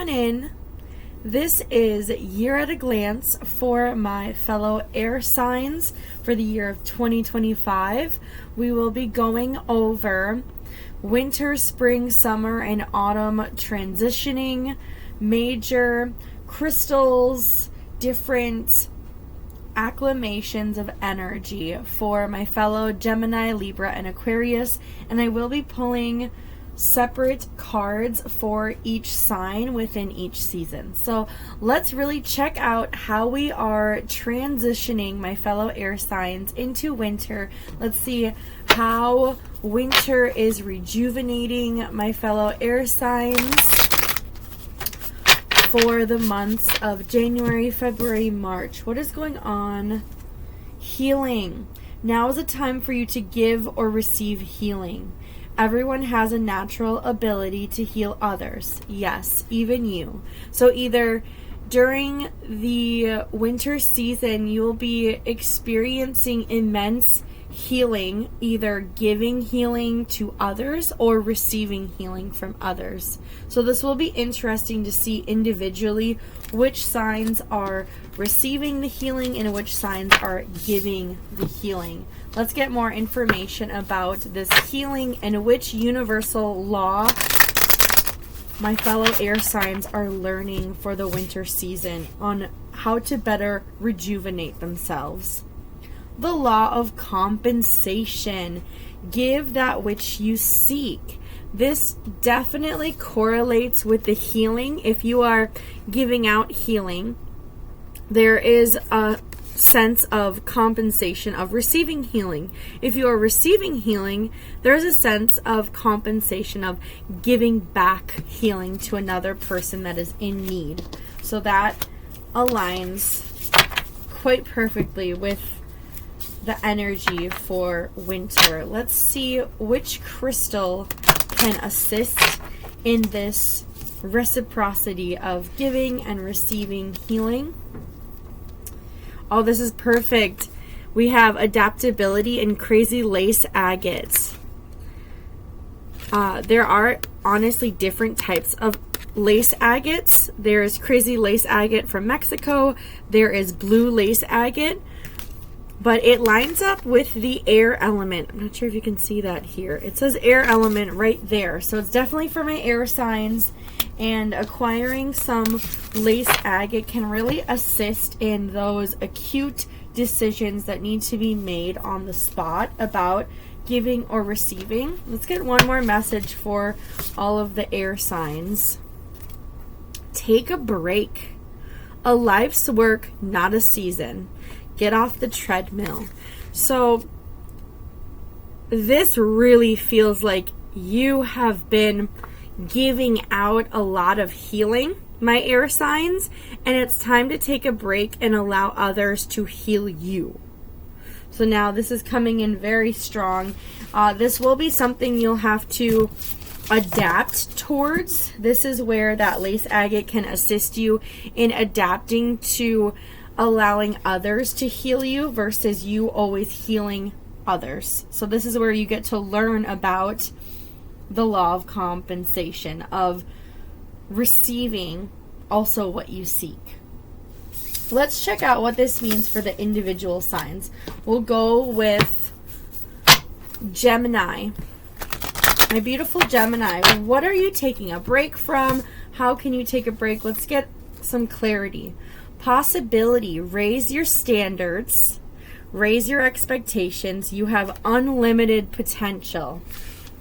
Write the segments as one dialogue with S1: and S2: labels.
S1: on in. This is Year at a Glance for my fellow air signs for the year of 2025. We will be going over winter, spring, summer, and autumn transitioning, major crystals, different acclamations of energy for my fellow Gemini, Libra, and Aquarius. And I will be pulling separate cards for each sign within each season. So let's really check out how we are transitioning my fellow air signs into winter. Let's see how winter is rejuvenating my fellow air signs for the months of January, February, March. What is going on? Healing. Now is a time for you to give or receive healing. Everyone has a natural ability to heal others. Yes, even you. So either during the winter season, you'll be experiencing immense healing, either giving healing to others or receiving healing from others. So this will be interesting to see individually which signs are receiving the healing and which signs are giving the healing. Let's get more information about this healing and which universal law my fellow air signs are learning for the winter season on how to better rejuvenate themselves. The law of compensation. Give that which you seek. This definitely correlates with the healing. If you are giving out healing, there is a sense of compensation of receiving healing. If you are receiving healing, there's a sense of compensation of giving back healing to another person that is in need. So that aligns quite perfectly with the energy for winter. Let's see which crystal can assist in this reciprocity of giving and receiving healing. Oh, this is perfect. We have adaptability and crazy lace agate. There are honestly different types of lace agates. There's crazy lace agate from Mexico. There is blue lace agate. But it lines up with the air element. I'm not sure if you can see that here. It says air element right there. So it's definitely for my air signs. And acquiring some lace agate can really assist in those acute decisions that need to be made on the spot about giving or receiving. Let's get one more message for all of the air signs. Take a break. A life's work, not a season. Get off the treadmill. So this really feels like you have been giving out a lot of healing, my air signs, and it's time to take a break and allow others to heal you. So now this is coming in very strong. This will be something you'll have to adapt towards. This is where that lace agate can assist you in adapting to allowing others to heal you versus you always healing others. So this is where you get to learn about the law of compensation, of receiving also what you seek. Let's check out what this means for the individual signs. We'll go with Gemini. My beautiful Gemini, what are you taking a break from? How can you take a break? Let's get some clarity. Possibility. Raise your standards. Raise your expectations. You have unlimited potential.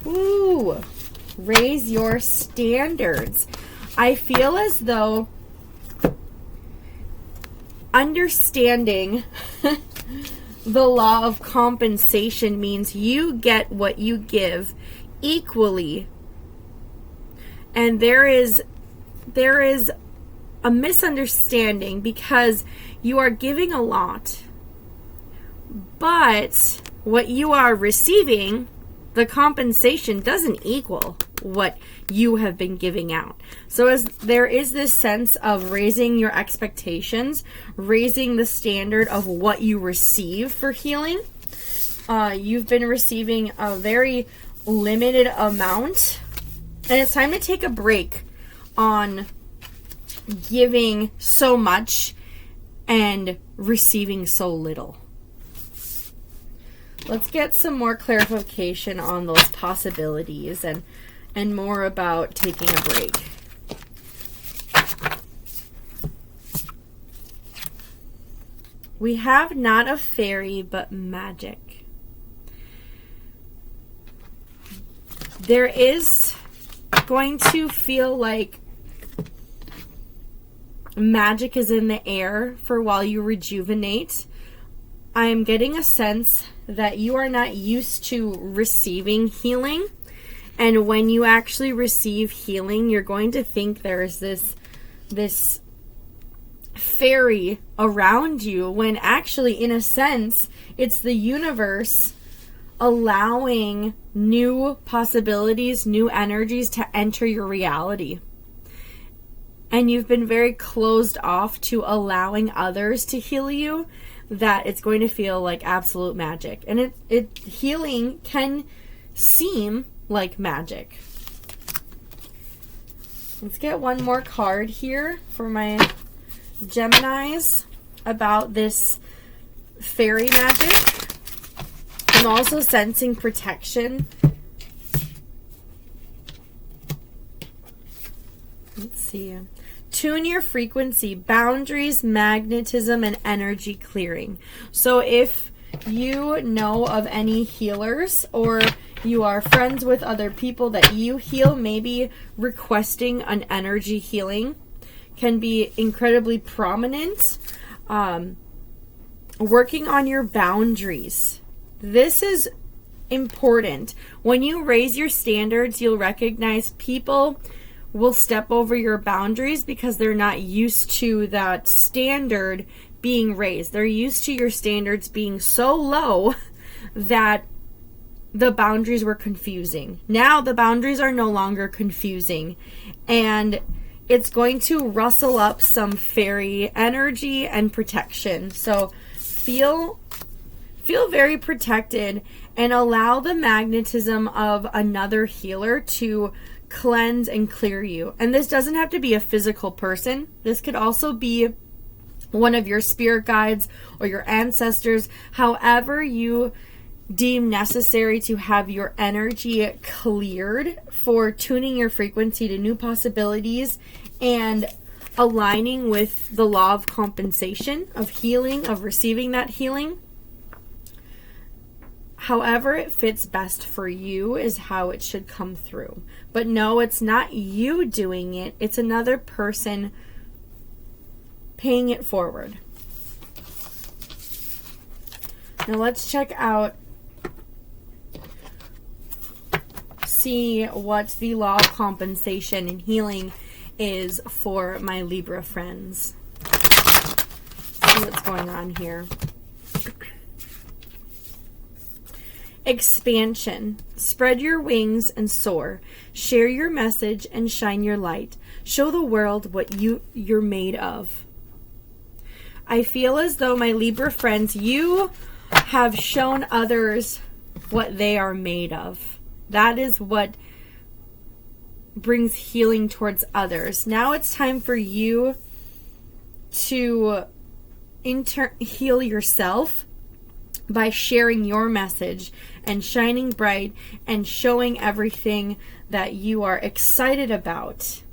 S1: Ooh. Raise your standards. I feel as though understanding the law of compensation means you get what you give equally. And there is a misunderstanding because you are giving a lot, but what you are receiving, the compensation doesn't equal what you have been giving out. So as there is this sense of raising your expectations, raising the standard of what you receive for healing. You've been receiving a very limited amount, and it's time to take a break on giving so much and receiving so little. Let's get some more clarification on those possibilities and more about taking a break. We have not a fairy, but magic. There is going to feel like magic is in the air for while you rejuvenate. I am getting a sense that you are not used to receiving healing. And when you actually receive healing, you're going to think there's this fairy around you, when actually, in a sense, it's the universe allowing new possibilities, new energies to enter your reality. And you've been very closed off to allowing others to heal you, that it's going to feel like absolute magic. And healing can seem like magic. Let's get one more card here for my Geminis about this fairy magic. I'm also sensing protection. Let's see. Tune your frequency, boundaries, magnetism, and energy clearing. So if you know of any healers, or you are friends with other people that you heal, maybe requesting an energy healing can be incredibly prominent. Working on your boundaries. This is important. When you raise your standards, you'll recognize people will step over your boundaries because they're not used to that standard being raised. They're used to your standards being so low that the boundaries were confusing. Now the boundaries are no longer confusing, and it's going to rustle up some fairy energy and protection. So feel very protected and allow the magnetism of another healer to cleanse and clear you. And this doesn't have to be a physical person. This could also be one of your spirit guides or your ancestors, however you deem necessary to have your energy cleared for tuning your frequency to new possibilities and aligning with the law of compensation, of healing, of receiving that healing. However it fits best for you is how it should come through. But no, it's not you doing it. It's another person paying it forward. Now let's check out, see what the law of compensation and healing is for my Libra friends. See what's going on here. Expansion. Spread your wings and soar. Share your message and shine your light. Show the world what you're made of. I feel as though, my Libra friends, you have shown others what they are made of. That is what brings healing towards others. Now it's time for you to heal yourself by sharing your message and shining bright and showing everything that you are excited about.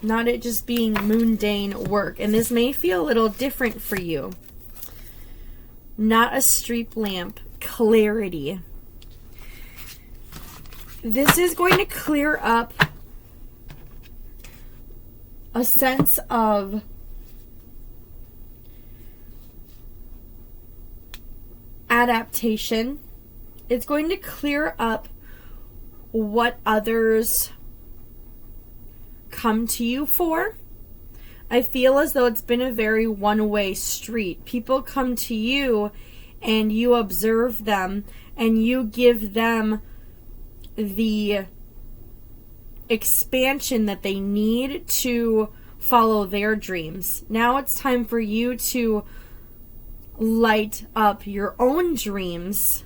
S1: Not it just being mundane work. And this may feel a little different for you. Not a street lamp. Clarity. This is going to clear up a sense of adaptation. It's going to clear up what others come to you for. I feel as though it's been a very one-way street. People come to you and you observe them and you give them the expansion that they need to follow their dreams. Now it's time for you to light up your own dreams.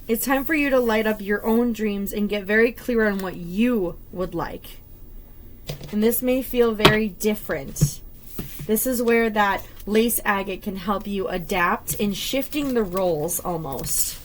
S1: It's time for you to light up your own dreams and get very clear on what you would like. And this may feel very different. This is where that lace agate can help you adapt in shifting the roles almost.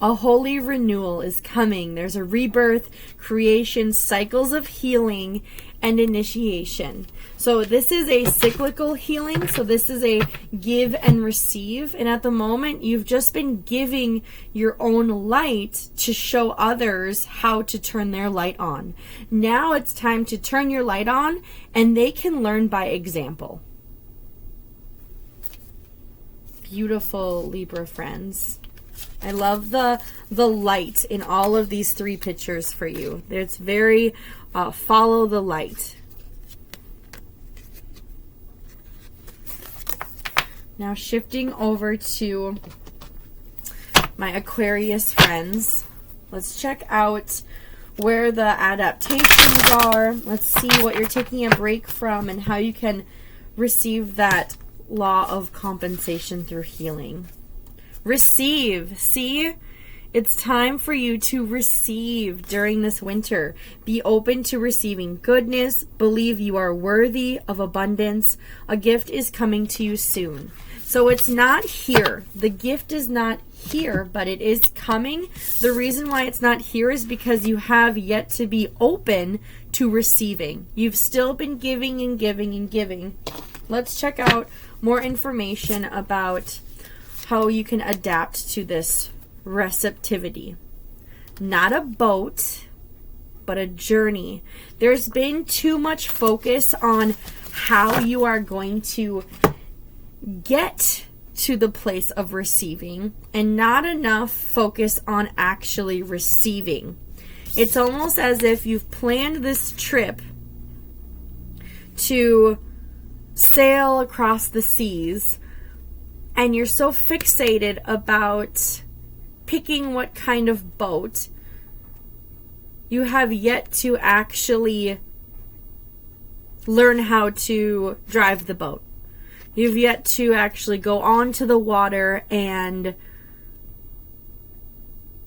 S1: A holy renewal is coming. There's a rebirth, creation, cycles of healing, and initiation. So this is a cyclical healing. So this is a give and receive. And at the moment, you've just been giving your own light to show others how to turn their light on. Now it's time to turn your light on, and they can learn by example. Beautiful Libra friends. I love the light in all of these 3 pictures for you. It's very follow the light. Now shifting over to my Aquarius friends. Let's check out where the adaptations are. Let's see what you're taking a break from and how you can receive that law of compensation through healing. Receive. See? It's time for you to receive during this winter. Be open to receiving goodness. Believe you are worthy of abundance. A gift is coming to you soon. So it's not here. The gift is not here, but it is coming. The reason why it's not here is because you have yet to be open to receiving. You've still been giving and giving and giving. Let's check out more information about how you can adapt to this receptivity. Not a boat, but a journey. There's been too much focus on how you are going to get to the place of receiving and not enough focus on actually receiving. It's almost as if you've planned this trip to sail across the seas, and you're so fixated about picking what kind of boat, you have yet to actually learn how to drive the boat. You've yet to actually go onto the water and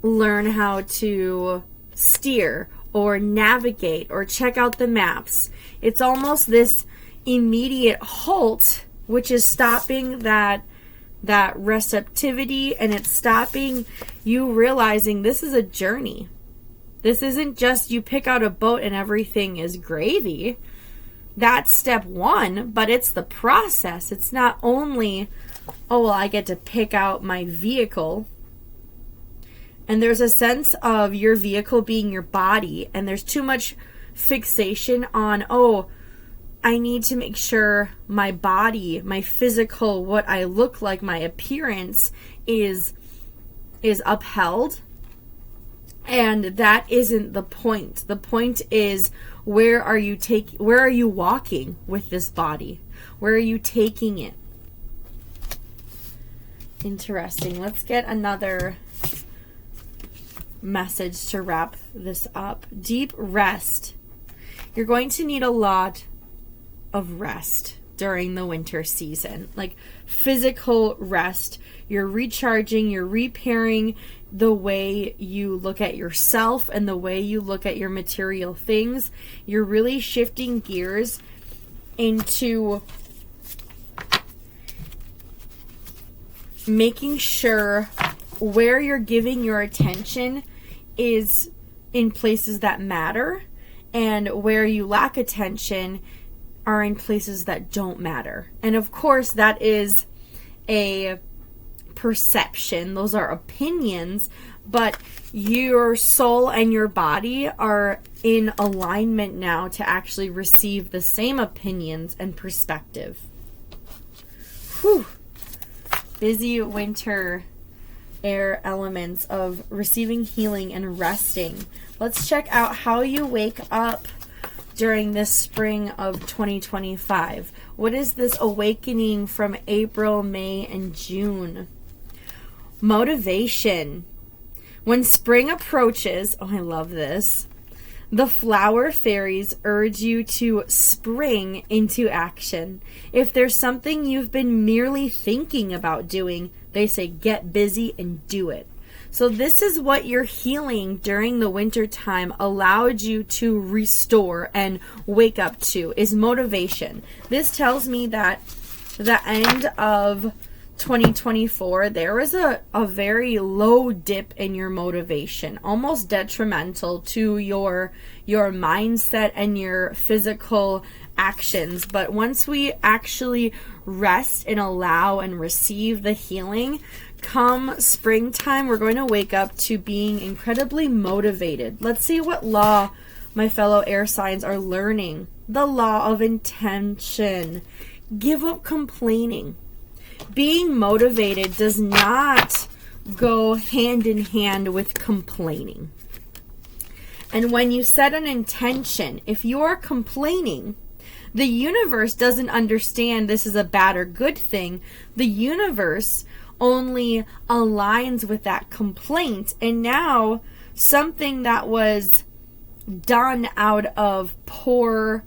S1: learn how to steer or navigate or check out the maps. It's almost this immediate halt, which is stopping that receptivity, and it's stopping you realizing this is a journey. This isn't just you pick out a boat and everything is gravy. That's step 1, but it's the process. It's not only, oh, well, I get to pick out my vehicle. And there's a sense of your vehicle being your body, and there's too much fixation on, oh, I need to make sure my body, my physical, what I look like, my appearance is upheld. And that isn't the point. The point is, where are you walking with this body? Where are you taking it? Interesting. Let's get another message to wrap this up. Deep rest. You're going to need a lot of rest during the winter season, like physical rest. You're recharging, you're repairing the way you look at yourself and the way you look at your material things. You're really shifting gears into making sure where you're giving your attention is in places that matter, and where you lack attention are in places that don't matter. And of course, that is a perception. Those are opinions, but your soul and your body are in alignment now to actually receive the same opinions and perspective. Whew. Busy winter air elements of receiving healing and resting. Let's check out how you wake up during this spring of 2025. What is this awakening from April, May, and June? Motivation. When spring approaches, oh, I love this. The flower fairies urge you to spring into action. If there's something you've been merely thinking about doing, they say get busy and do it. So this is what your healing during the winter time allowed you to restore and wake up to, is motivation. This tells me that the end of 2024, there was a very low dip in your motivation, almost detrimental to your mindset and your physical actions. But once we actually rest and allow and receive the healing, come springtime, we're going to wake up to being incredibly motivated. Let's see what law my fellow air signs are learning. The law of intention. Give up complaining. Being motivated does not go hand in hand with complaining. And when you set an intention, if you're complaining, the universe doesn't understand this is a bad or good thing. The universe only aligns with that complaint. And now something that was done out of poor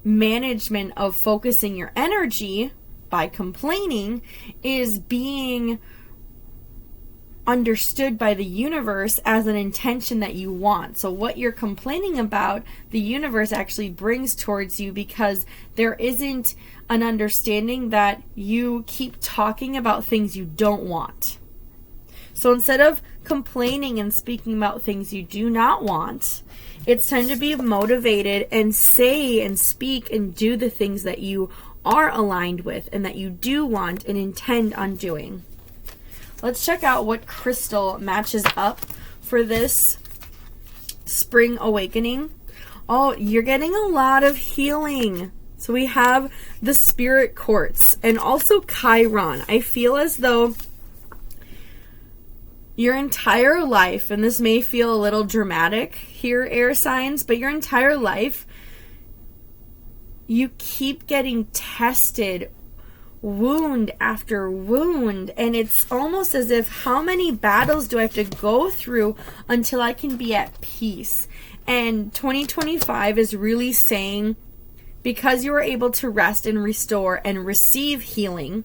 S1: management of focusing your energy by complaining is being understood by the universe as an intention that you want. So what you're complaining about, the universe actually brings towards you, because there isn't an understanding that you keep talking about things you don't want. So instead of complaining and speaking about things you do not want, it's time to be motivated and say and speak and do the things that you are aligned with and that you do want and intend on doing. Let's check out what crystal matches up for this spring awakening. Oh, you're getting a lot of healing. So we have the spirit quartz and also Chiron. I feel as though your entire life, and this may feel a little dramatic here, air signs, but your entire life, you keep getting tested wound after wound, and it's almost as if, how many battles do I have to go through until I can be at peace? And 2025 is really saying, because you were able to rest and restore and receive healing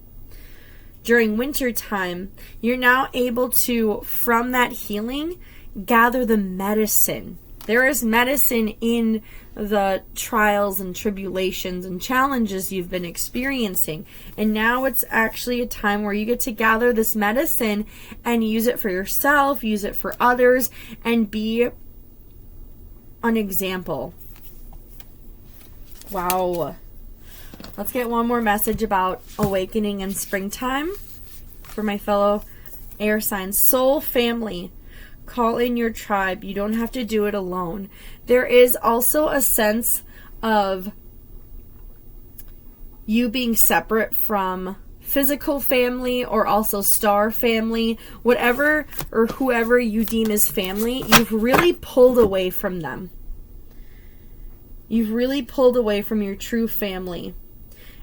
S1: during winter time, you're now able to, from that healing, gather the medicine. There is medicine in the trials and tribulations and challenges you've been experiencing. And now it's actually a time where you get to gather this medicine and use it for yourself, use it for others, and be an example. Wow. Let's get one more message about awakening and springtime for my fellow air signs. Soul family. Call in your tribe. You don't have to do it alone. There is also a sense of you being separate from physical family or also star family, whatever or whoever you deem as family. You've really pulled away from them. You've really pulled away from your true family.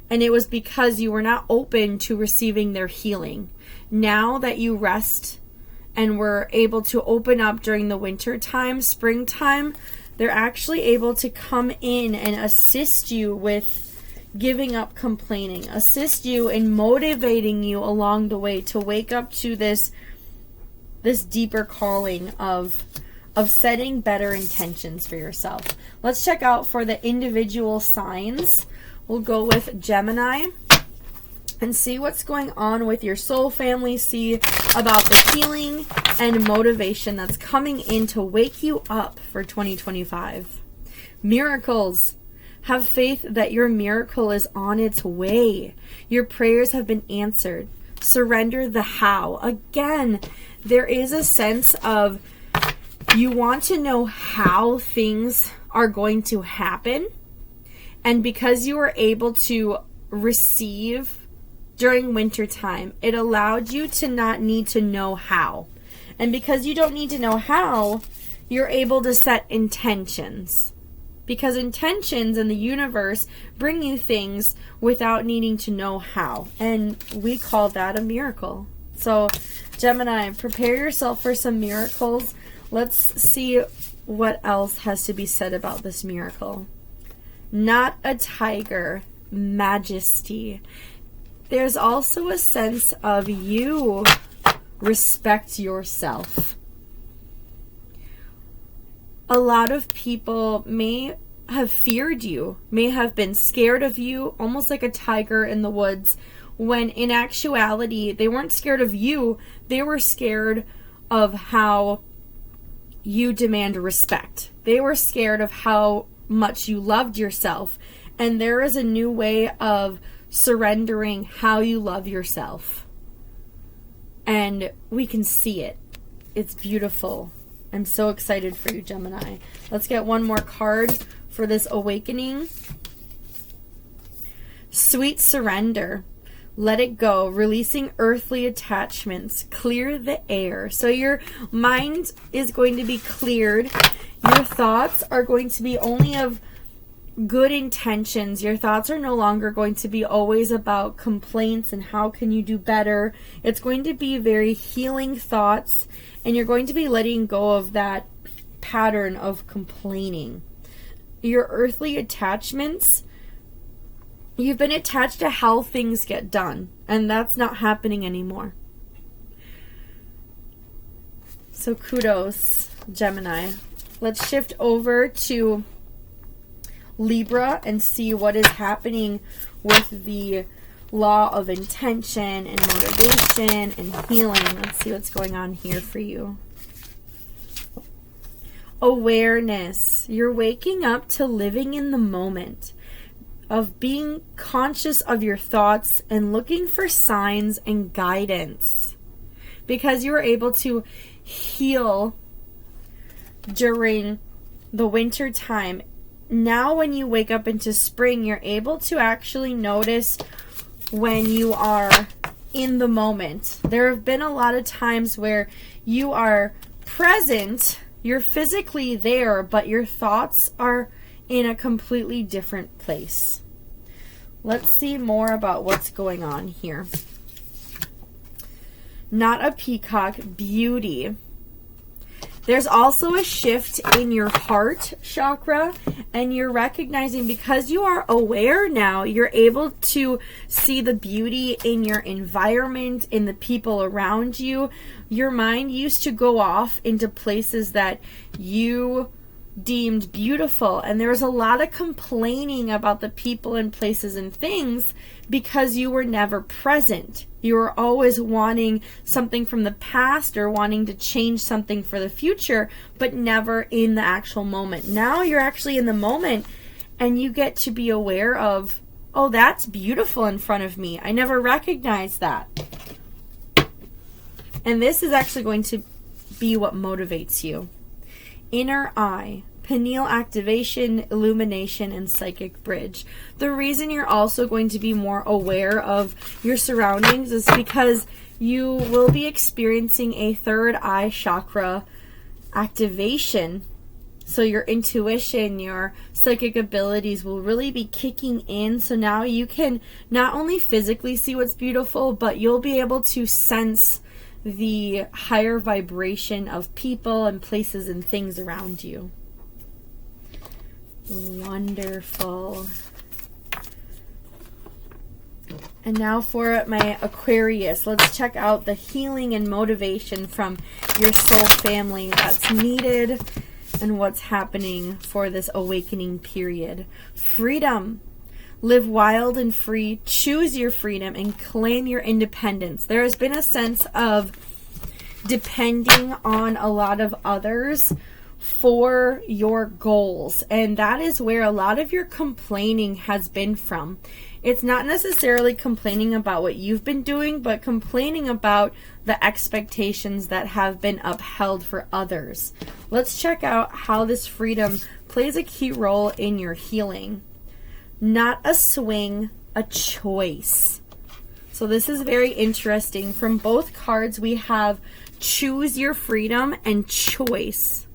S1: And it was because you were not open to receiving their healing. Now that you rest and were able to open up during the winter time, springtime, they're actually able to come in and assist you with giving up complaining, assist you in motivating you along the way to wake up to this deeper calling of setting better intentions for yourself. Let's check out for the individual signs. We'll go with Gemini and see what's going on with your soul family, see about the healing and motivation that's coming in to wake you up for 2025. Miracles. Have faith that your miracle is on its way. Your prayers have been answered. Surrender the how. Again, there is a sense of you want to know how things are going to happen. And because you were able to receive during winter time, it allowed you to not need to know how. And because you don't need to know how, you're able to set intentions. Because intentions in the universe bring you things without needing to know how. And we call that a miracle. So, Gemini, prepare yourself for some miracles. Let's see what else has to be said about this miracle. Not a tiger, majesty. There's also a sense of you Respect yourself. A lot of people may have feared you, may have been scared of you, almost like a tiger in the woods, when in actuality, they weren't scared of you. They were scared of how you demand respect. They were scared of how much you loved yourself. And there is a new way of surrendering how you love yourself. And we can see it. It's beautiful. I'm so excited for you, Gemini. Let's get one more card for this awakening. Sweet surrender. Let it go. Releasing earthly attachments. Clear the air. So your mind is going to be cleared. Your thoughts are going to be only of good intentions. Your thoughts are no longer going to be always about complaints and how can you do better. It's going to be very healing thoughts, and you're going to be letting go of that pattern of complaining. Your earthly attachments, you've been attached to how things get done, and that's not happening anymore. So kudos, Gemini. Let's shift over to Libra and see what is happening with the law of intention and motivation and healing. Let's see what's going on here for you. Awareness. You're waking up to living in the moment, of being conscious of your thoughts and looking for signs and guidance, because you were able to heal during the winter time. Now when you wake up into spring, you're able to actually notice when you are in the moment. There have been a lot of times where you are present, you're physically there, but your thoughts are in a completely different place. Let's see more about what's going on here. Not a peacock, beauty. There's also a shift in your heart chakra, and you're recognizing, because you are aware now, you're able to see the beauty in your environment, in the people around you. Your mind used to go off into places that you deemed beautiful, and there was a lot of complaining about the people and places and things because you were never present. You were always wanting something from the past or wanting to change something for the future, but never in the actual moment. Now you're actually in the moment, and you get to be aware of, oh, that's beautiful in front of me. I never recognized that. And this is actually going to be what motivates you. Inner eye, pineal activation, illumination, and psychic bridge. The reason you're also going to be more aware of your surroundings is because you will be experiencing a third eye chakra activation. So your intuition, your psychic abilities will really be kicking in. So now you can not only physically see what's beautiful, but you'll be able to sense the higher vibration of people and places and things around you. Wonderful. And now for my Aquarius. Let's check out the healing and motivation from your soul family that's needed and what's happening for this awakening period. Freedom. Live wild and free. Choose your freedom and claim your independence. There has been a sense of depending on a lot of others for your goals, and that is where a lot of your complaining has been from. It's not necessarily complaining about what you've been doing, but complaining about the expectations that have been upheld for others. Let's check out how this freedom plays a key role in your healing. Not a swing, a choice. So this is very interesting. From both cards, we have choose your freedom and choice.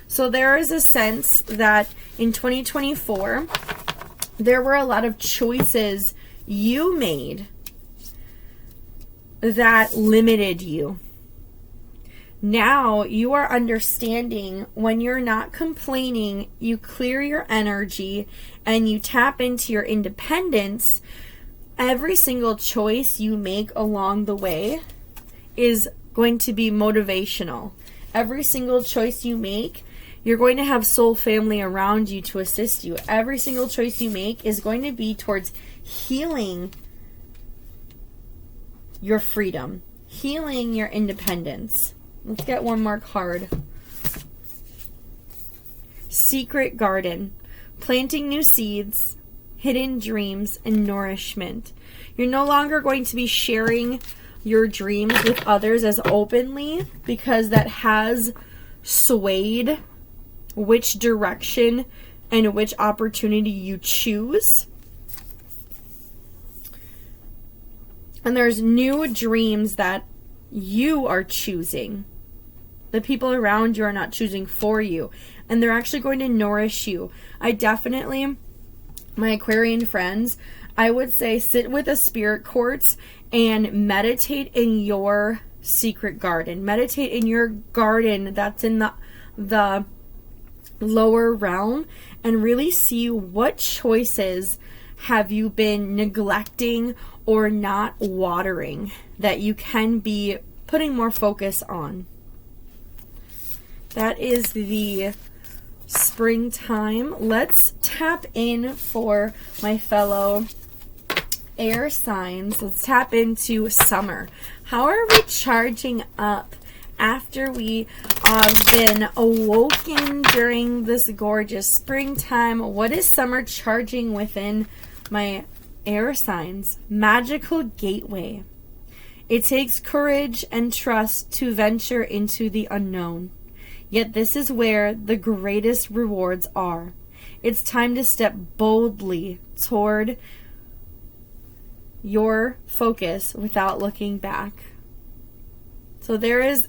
S1: So there is a sense that in 2024, there were a lot of choices you made that limited you. Now you are understanding when you're not complaining, you clear your energy and you tap into your independence. Every single choice you make along the way is going to be motivational. Every single choice you make, you're going to have soul family around you to assist you. Every single choice you make is going to be towards healing your freedom, healing your independence. Let's get one more card. Secret garden, planting new seeds, hidden dreams, and nourishment. You're no longer going to be sharing your dreams with others as openly, because that has swayed which direction and which opportunity you choose. And there's new dreams that you are choosing. The people around you are not choosing for you. And they're actually going to nourish you. I definitely, my Aquarian friends, I would say sit with a spirit quartz and meditate in your secret garden. Meditate in your garden that's in the lower realm, and really see what choices have you been neglecting or not watering that you can be putting more focus on. That is the springtime. Let's tap in for my fellow air signs. Let's tap into summer. How are we charging up after we have been awoken during this gorgeous springtime? What is summer charging within my air signs? Magical gateway. It takes courage and trust to venture into the unknown. Yet this is where the greatest rewards are. It's time to step boldly toward your focus without looking back. So there is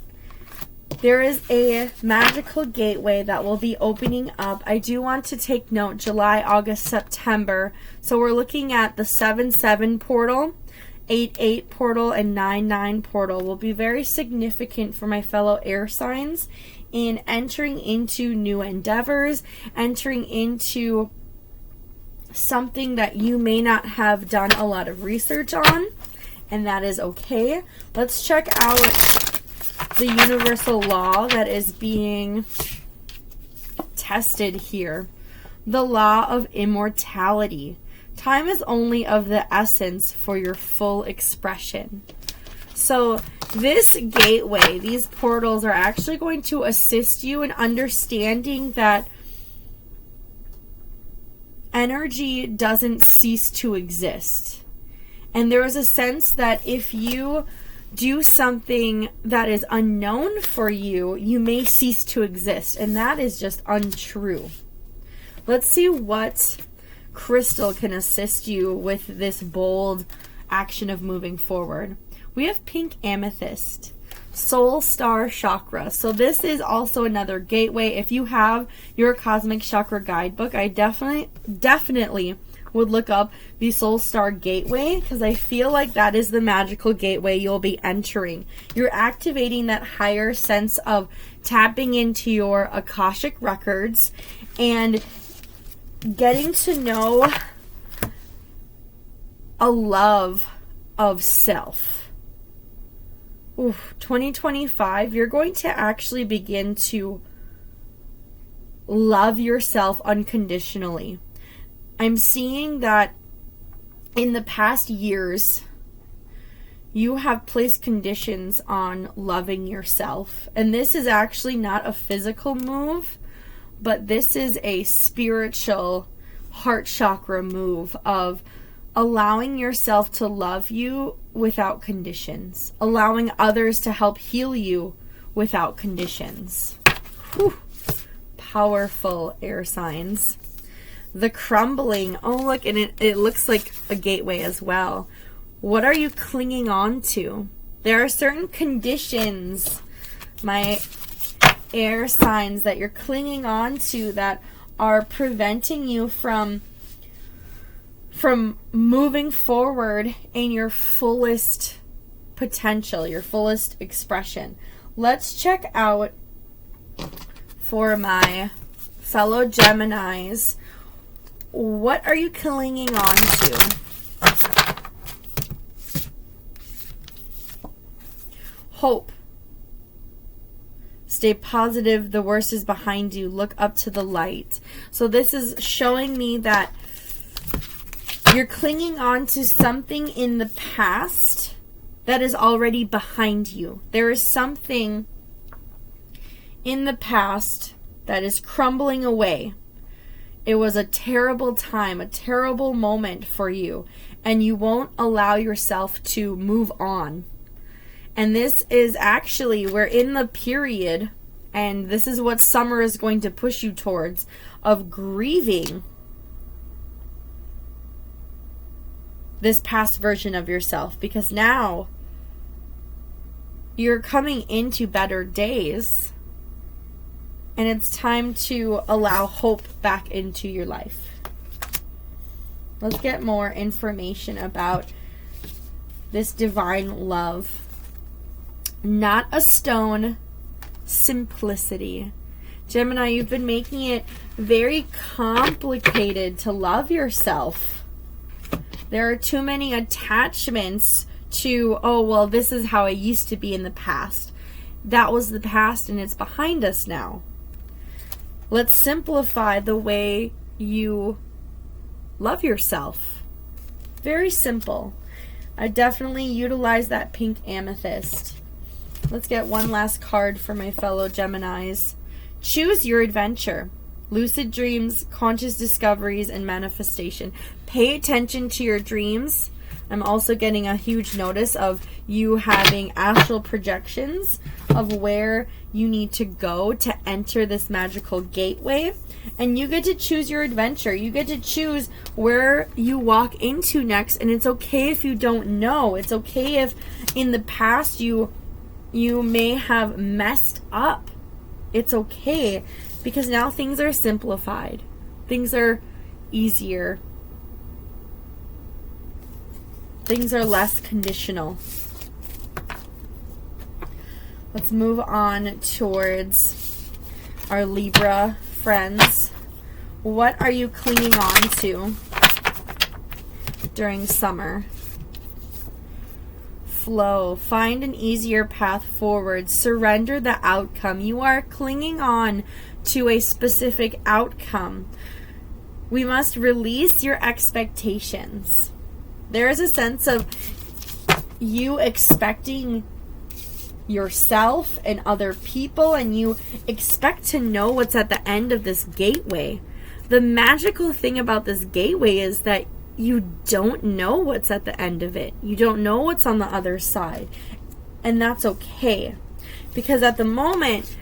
S1: a magical gateway that will be opening up. I do want to take note, July, August, September. So we're looking at the 7-7 portal, 8-8 portal, and 9-9 portal will be very significant for my fellow air signs in entering into new endeavors, entering into something that you may not have done a lot of research on, and that is okay. Let's check out the universal law that is being tested here. The law of immortality. Time is only of the essence for your full expression. So this gateway, these portals are actually going to assist you in understanding that energy doesn't cease to exist. And there is a sense that if you do something that is unknown for you, you may cease to exist. And that is just untrue. Let's see what crystal can assist you with this bold action of moving forward. We have pink amethyst, soul star chakra. So this is also another gateway. If you have your cosmic chakra guidebook, I definitely would look up the soul star gateway, because I feel like that is the magical gateway you'll be entering. You're activating that higher sense of tapping into your Akashic records and getting to know a love of self. 2025, you're going to actually begin to love yourself unconditionally. I'm seeing that in the past years, you have placed conditions on loving yourself. And this is actually not a physical move, but this is a spiritual heart chakra move of allowing yourself to love you without conditions, allowing others to help heal you without conditions. Whew. Powerful air signs. The crumbling. Oh, look, and it looks like a gateway as well. What are you clinging on to? There are certain conditions, my air signs, that you're clinging on to that are preventing you from moving forward in your fullest potential, your fullest expression. Let's check out for my fellow Geminis. What are you clinging on to? Hope. Stay positive. The worst is behind you. Look up to the light. So this is showing me that you're clinging on to something in the past that is already behind you. There is something in the past that is crumbling away. It was a terrible time, a terrible moment for you, and you won't allow yourself to move on. And this is actually, we're in the period, and this is what summer is going to push you towards, of grieving this past version of yourself, because now you're coming into better days, and it's time to allow hope back into your life. Let's get more information about this divine love. Not a stone, simplicity. Gemini, you've been making it very complicated to love yourself. There are too many attachments to, oh, well, this is how I used to be in the past. That was the past and it's behind us now. Let's simplify the way you love yourself. Very simple. I definitely utilize that pink amethyst. Let's get one last card for my fellow Geminis. Choose your adventure. Lucid dreams, conscious discoveries, and manifestation. Pay attention to your dreams. I'm also getting a huge notice of you having astral projections of where you need to go to enter this magical gateway. And you get to choose your adventure. You get to choose where you walk into next. And it's okay if you don't know. It's okay if in the past you may have messed up. It's okay, because now things are simplified. Things are easier. Things are less conditional. Let's move on towards our Libra friends. What are you clinging on to during summer? Flow. Find an easier path forward. Surrender the outcome. You are clinging on to a specific outcome. We must release your expectations. There is a sense of you expecting yourself and other people, and you expect to know what's at the end of this gateway. The magical thing about this gateway is that you don't know what's at the end of it. You don't know what's on the other side. And that's okay. Because at the moment,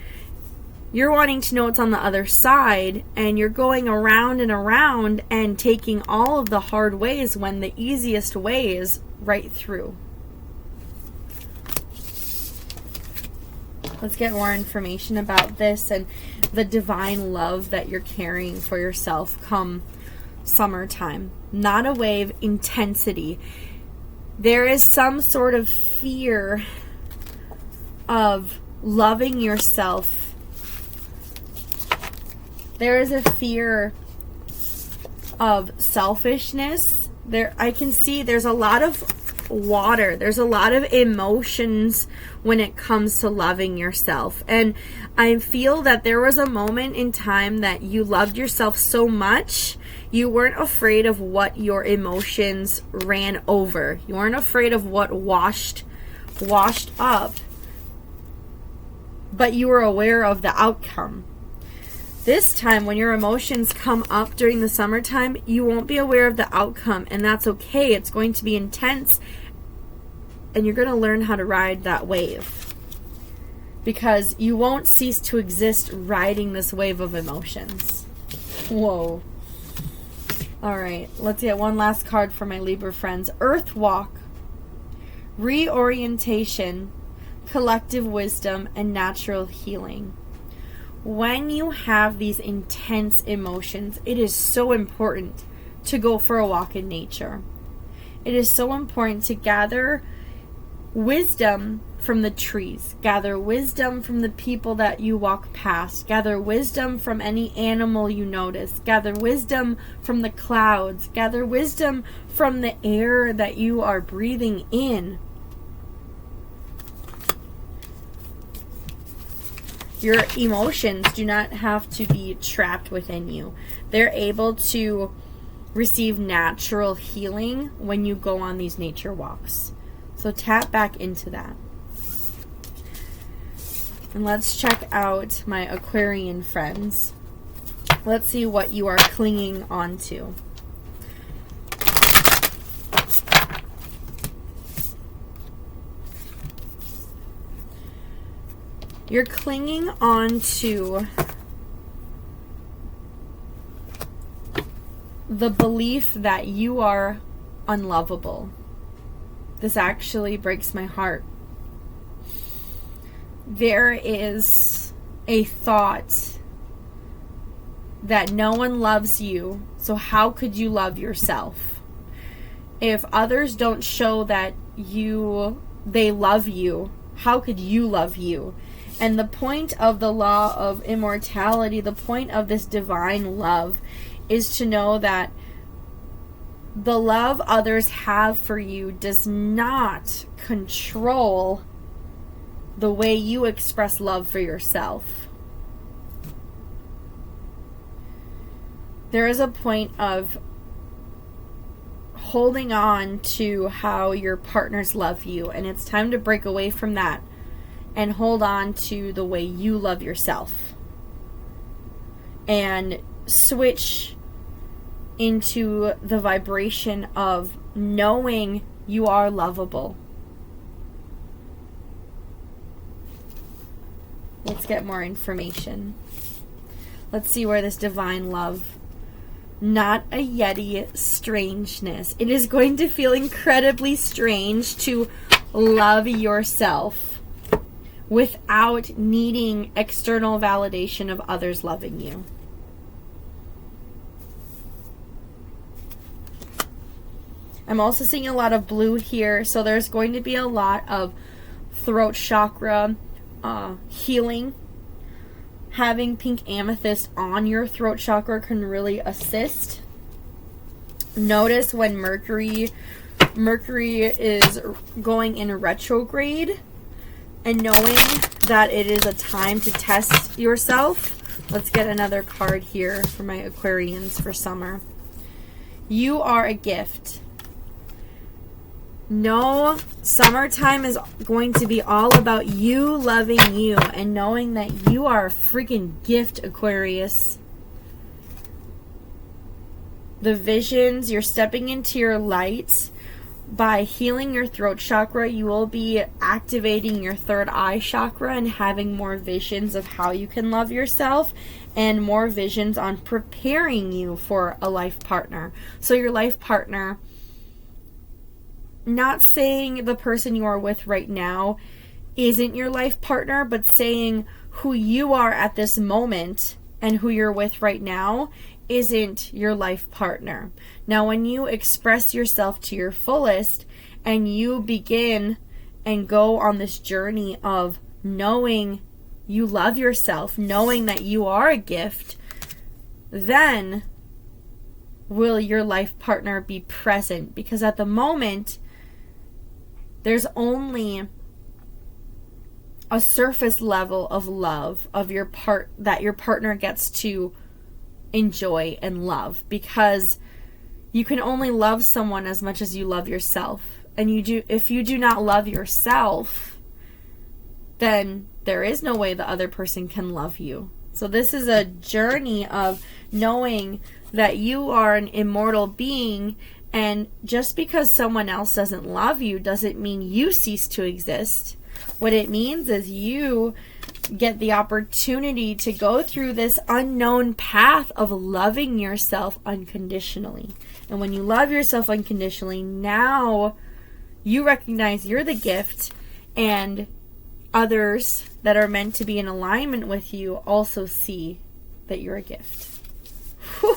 S1: you're wanting to know what's on the other side, and you're going around and around and taking all of the hard ways when the easiest way is right through. Let's get more information about this and the divine love that you're carrying for yourself come summertime. Not a wave, intensity. There is some sort of fear of loving yourself. There is a fear of selfishness. I can see there's a lot of water. There's a lot of emotions when it comes to loving yourself. And I feel that there was a moment in time that you loved yourself so much, you weren't afraid of what your emotions ran over. You weren't afraid of what washed up. But you were aware of the outcome. This time, when your emotions come up during the summertime, you won't be aware of the outcome, and that's okay. It's going to be intense, and you're going to learn how to ride that wave, because you won't cease to exist riding this wave of emotions. Whoa. All right, let's get one last card for my Libra friends. Earth Walk, reorientation, collective wisdom, and natural healing. When you have these intense emotions, it is so important to go for a walk in nature. It is so important to gather wisdom from the trees. Gather wisdom from the people that you walk past. Gather wisdom from any animal you notice. Gather wisdom from the clouds. Gather wisdom from the air that you are breathing in. Your emotions do not have to be trapped within you. They're able to receive natural healing when you go on these nature walks. So tap back into that. And let's check out my Aquarian friends. Let's see what you are clinging onto. You're clinging on to the belief that you are unlovable. This actually breaks my heart. There is a thought that no one loves you, so how could you love yourself? If others don't show that they love you, how could you love you? And the point of the law of immortality, the point of this divine love, is to know that the love others have for you does not control the way you express love for yourself. There is a point of holding on to how your partners love you, and it's time to break away from that and hold on to the way you love yourself and switch into the vibration of knowing you are lovable. Let's get more information. Let's see where this divine love, not a Yeti, strangeness. It is going to feel incredibly strange to love yourself without needing external validation of others loving you. I'm also seeing a lot of blue here, so there's going to be a lot of throat chakra healing. Having pink amethyst on your throat chakra can really assist. Notice when Mercury is going in retrograde, and knowing that it is a time to test yourself. Let's get another card here for my Aquarians for summer. You are a gift. No, summertime is going to be all about you loving you and knowing that you are a freaking gift, Aquarius. The visions, you're stepping into your light. By healing your throat chakra, you will be activating your third eye chakra and having more visions of how you can love yourself and more visions on preparing you for a life partner. So your life partner, not saying the person you are with right now isn't your life partner, but saying who you are at this moment and who you're with right now isn't your life partner. Now, when you express yourself to your fullest and you begin and go on this journey of knowing you love yourself, knowing that you are a gift, then will your life partner be present? Because at the moment, there's only a surface level of love of that your partner gets to enjoy and love, because you can only love someone as much as you love yourself. And if you do not love yourself, then there is no way the other person can love you. So this is a journey of knowing that you are an immortal being, and just because someone else doesn't love you doesn't mean you cease to exist. What it means is you get the opportunity to go through this unknown path of loving yourself unconditionally. And when you love yourself unconditionally, now you recognize you're the gift, and others that are meant to be in alignment with you also see that you're a gift. Whew.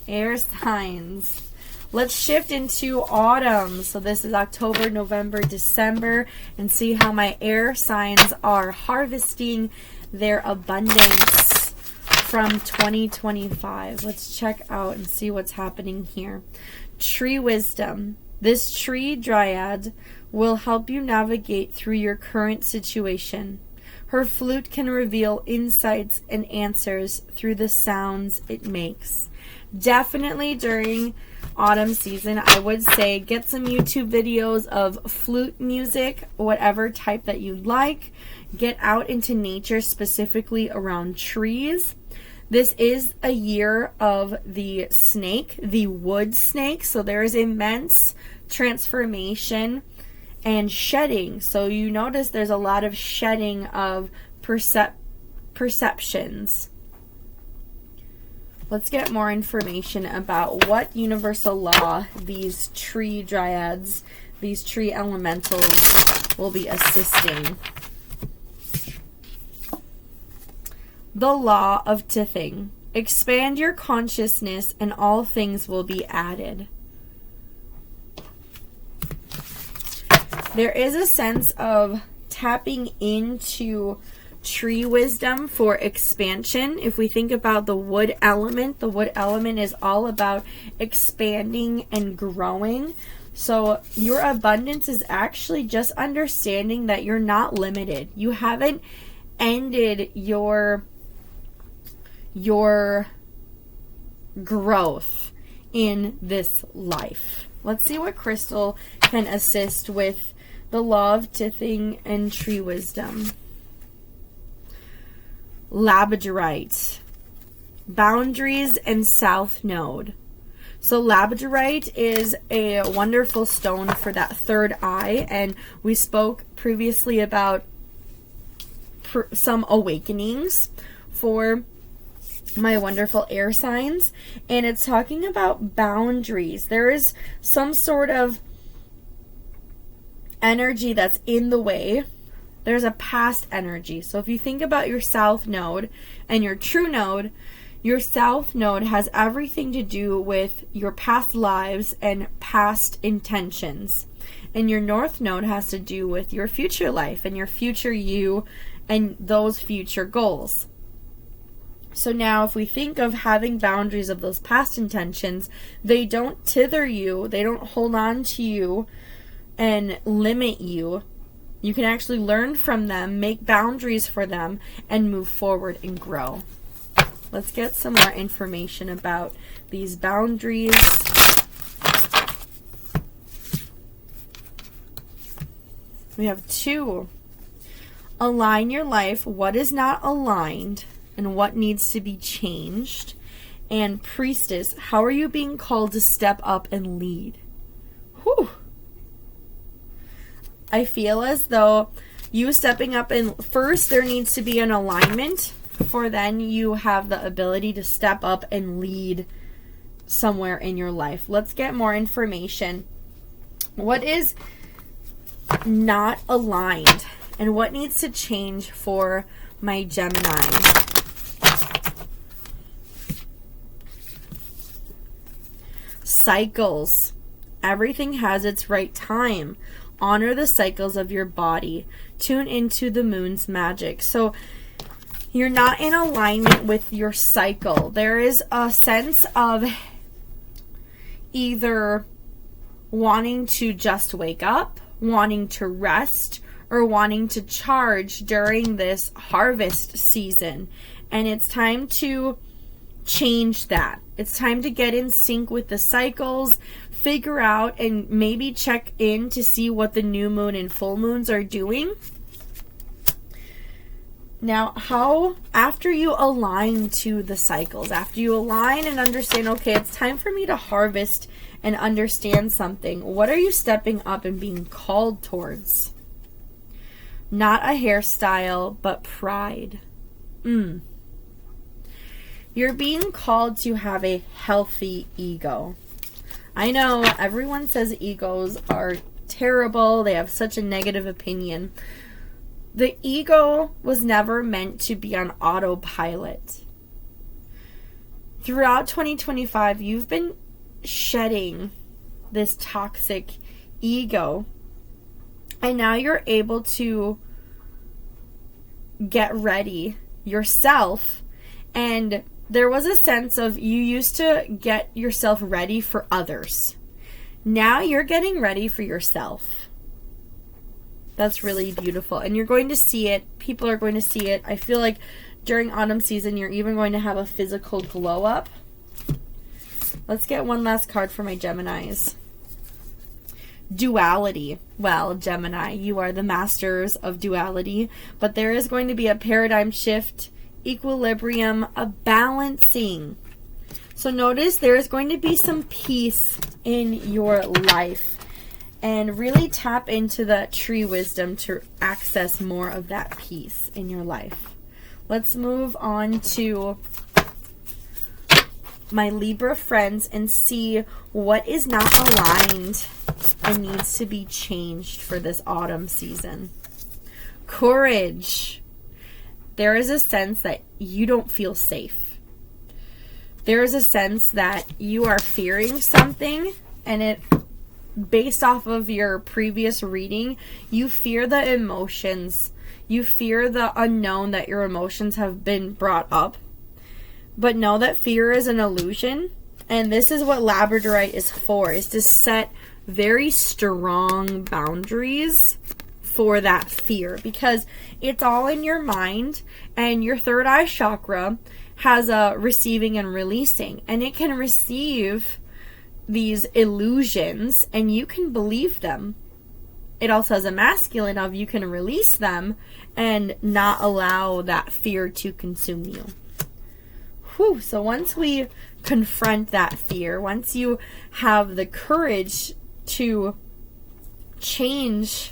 S1: Air signs. Let's shift into autumn. So this is October, November, December, and see how my air signs are harvesting their abundance from 2025. Let's check out and see what's happening here. Tree wisdom. This tree dryad will help you navigate through your current situation. Her flute can reveal insights and answers through the sounds it makes. Definitely during autumn season, I would say get some YouTube videos of flute music, whatever type that you like. Get out into nature, specifically around trees. This is a year of the snake, the wood snake. So there is immense transformation and shedding. So you notice there's a lot of shedding of perceptions. Let's get more information about what universal law these tree dryads, these tree elementals will be assisting. The law of tithing. Expand your consciousness and all things will be added. There is a sense of tapping into tree wisdom for expansion. If we think about the wood element is all about expanding and growing. So your abundance is actually just understanding that you're not limited. You haven't ended your growth in this life. Let's see what crystal can assist with the law of tithing and tree wisdom. Labradorite, boundaries and south node. So labradorite is a wonderful stone for that third eye, and we spoke previously about some awakenings for my wonderful air signs, and it's talking about boundaries. There is some sort of energy that's in the way. There's a past energy. So if you think about your south node and your true node, your south node has everything to do with your past lives and past intentions. And your north node has to do with your future life and your future you and those future goals. So now if we think of having boundaries of those past intentions, they don't tether you, they don't hold on to you and limit you. You can actually learn from them, make boundaries for them, and move forward and grow. Let's get some more information about these boundaries. We have 2. Align your life. What is not aligned and what needs to be changed? And Priestess, how are you being called to step up and lead? Whew. I feel as though you stepping up, and first there needs to be an alignment for then you have the ability to step up and lead somewhere in your life. Let's get more information. What is not aligned and what needs to change for my Gemini? Cycles. Everything has its right time. Honor the cycles of your body. Tune into the moon's magic. So you're not in alignment with your cycle. There is a sense of either wanting to just wake up, wanting to rest, or wanting to charge during this harvest season. And it's time to change that. It's time to get in sync with the cycles, figure out and maybe check in to see what the new moon and full moons are doing. Now, how, after you align to the cycles, after you align and understand, okay, it's time for me to harvest and understand something, what are you stepping up and being called towards? Not a hairstyle, but pride. You're being called to have a healthy ego. I know everyone says egos are terrible. They have such a negative opinion. The ego was never meant to be on autopilot. Throughout 2025, you've been shedding this toxic ego. And now you're able to get ready yourself. And there was a sense of you used to get yourself ready for others. Now you're getting ready for yourself. That's really beautiful. And you're going to see it. People are going to see it. I feel like during autumn season, you're even going to have a physical glow up. Let's get one last card for my Geminis. Duality. Well, Gemini, you are the masters of duality, but there is going to be a paradigm shift, equilibrium, a balancing. So notice there is going to be some peace in your life, and really tap into the tree wisdom to access more of that peace in your life. Let's move on to my Libra friends and see what is not aligned and needs to be changed for this autumn season. Courage. There is a sense that you don't feel safe. There is a sense that you are fearing something, and it, based off of your previous reading, you fear the emotions. You fear the unknown that your emotions have been brought up. But know that fear is an illusion, and this is what Labradorite is for, is to set very strong boundaries for that fear, because it's all in your mind, and your third eye chakra has a receiving and releasing, and it can receive these illusions and you can believe them. It also has a masculine of you can release them and not allow that fear to consume you. Whew. So once we confront that fear, once you have the courage to change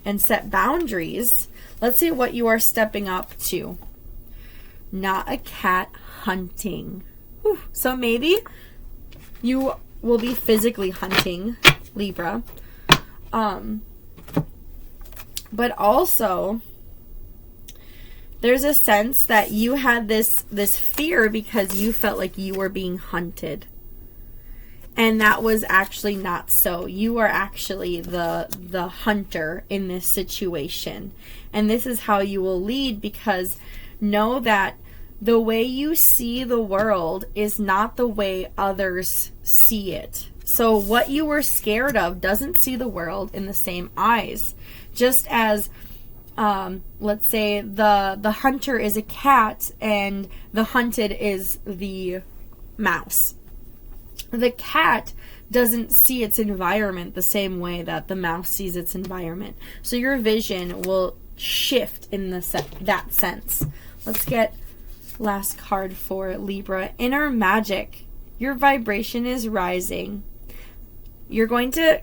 S1: and set boundaries, let's see what you are stepping up to. Not a cat, hunting. Whew. So maybe you will be physically hunting, Libra. But also, there's a sense that you had this fear because you felt like you were being hunted. And that was actually not so. You are actually the hunter in this situation. And this is how you will lead, because know that the way you see the world is not the way others see it. So what you were scared of doesn't see the world in the same eyes. Just as, let's say the hunter is a cat and the hunted is the mouse. The cat doesn't see its environment the same way that the mouse sees its environment. So your vision will shift in that sense. Let's get last card for Libra. Inner magic. Your vibration is rising. You're going to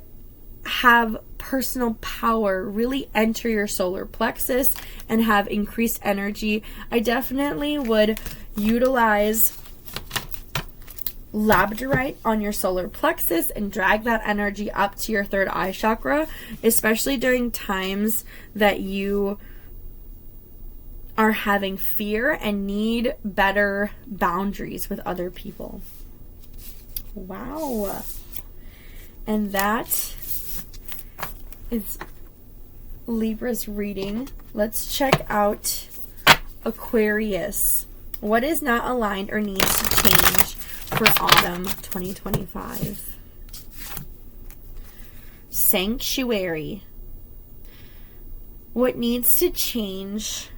S1: have personal power really enter your solar plexus and have increased energy. I definitely would utilize Labradorite on your solar plexus and drag that energy up to your third eye chakra, especially during times that you are having fear and need better boundaries with other people. Wow. And that is Libra's reading. Let's check out Aquarius. What is not aligned or needs to change for autumn 2025? Sanctuary. What needs to change?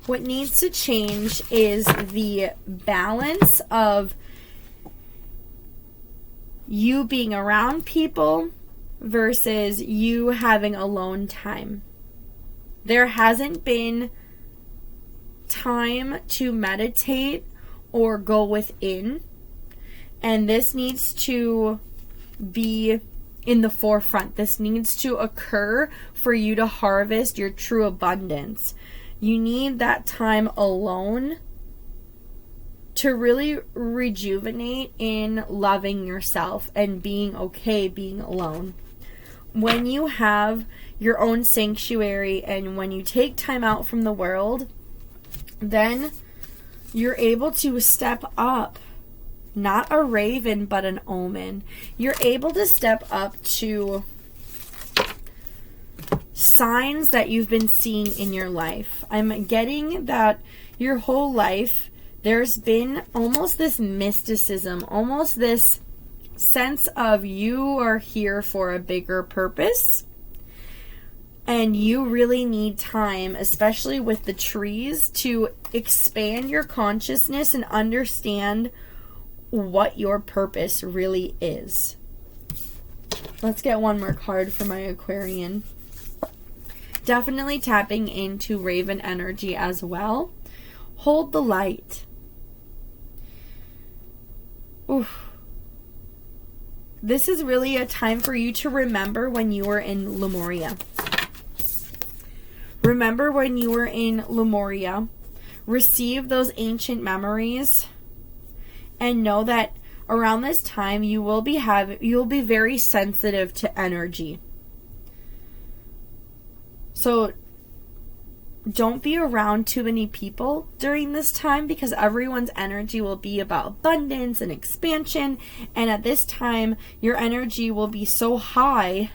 S1: What needs to change is the balance of you being around people versus you having alone time. There hasn't been time to meditate or go within, and this needs to be in the forefront. This needs to occur for you to harvest your true abundance. You need that time alone to really rejuvenate in loving yourself and being okay being alone. When you have your own sanctuary and when you take time out from the world, then you're able to step up. Not a raven, but an omen. You're able to step up to signs that you've been seeing in your life. I'm getting that your whole life there's been almost this mysticism, almost this sense of you are here for a bigger purpose. And you really need time, especially with the trees, to expand your consciousness and understand what your purpose really is. Let's get one more card for my Aquarian. Definitely tapping into Raven energy as well. Hold the light. Oof. This is really a time for you to remember when you were in Lemuria. Remember when you were in Lemuria. Receive those ancient memories. And know that around this time you will be very sensitive to energy. So don't be around too many people during this time, because everyone's energy will be about abundance and expansion. And at this time, your energy will be so high,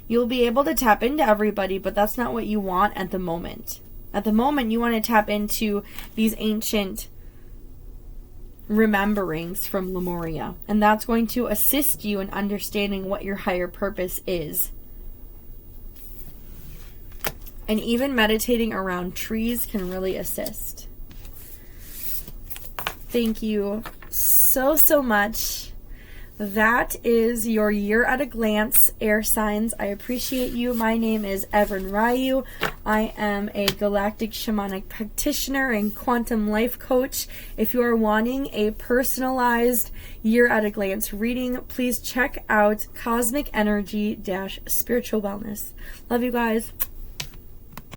S1: you'll be able to tap into everybody, but that's not what you want at the moment. At the moment, you want to tap into these ancient rememberings from Lemuria. And that's going to assist you in understanding what your higher purpose is. And even meditating around trees can really assist. Thank you so much. That is your year at a glance, air signs. I appreciate you. My name is Evan Ryu. I am a galactic shamanic practitioner and quantum life coach. If you are wanting a personalized year at a glance reading, please check out Cosmic Energy - Spiritual Wellness. Love you guys.